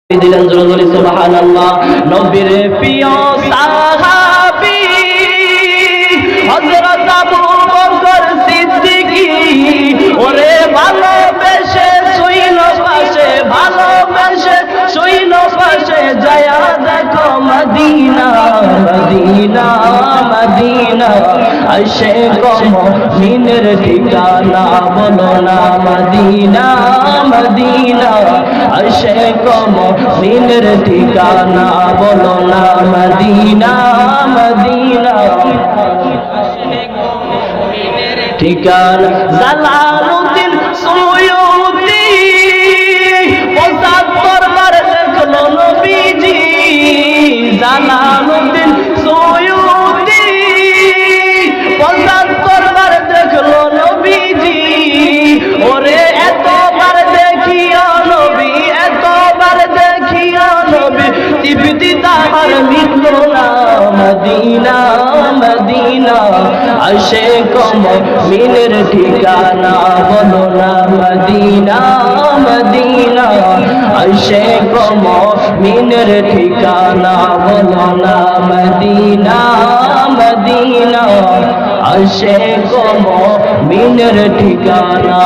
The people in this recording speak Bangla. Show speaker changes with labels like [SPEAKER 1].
[SPEAKER 1] দিলেন জোরে সুবহানাল্লাহ। নবীর প্রিয় সাহাবী হযরত আবু বকর সিদ্দিক, ওরে ভালোবেসে শুইল পাশে, ভালোবেসে শুইল পাশে, যায়া দেখো মদিনা মদিনা মদিনা, আশে মুমিনের ঠিকানা বলো না মদিনা মদিনা, আশে মুমিনের ঠিকানা বলো না মদিনা মদিনা, ঠিকানা জালালউদ্দিন সুয়ুতি ৭৫ বার দেখলো নবীজি, জালালউদ্দিন সুয়ুতি ৭৫ বার দেখলো নবীজি, ওরে এতবার দেখিও নবী, এতবার দেখিও নবী, তৃপ্তি তাহার মিটলো না মদিনা মদিনা, আশে মুমিনের ঠিকানা বলো না মদিনা মদিনা, আশে মুমিনের ঠিকানা বলো না মদিনা মদিনা, আশে মুমিনের ঠিকানা।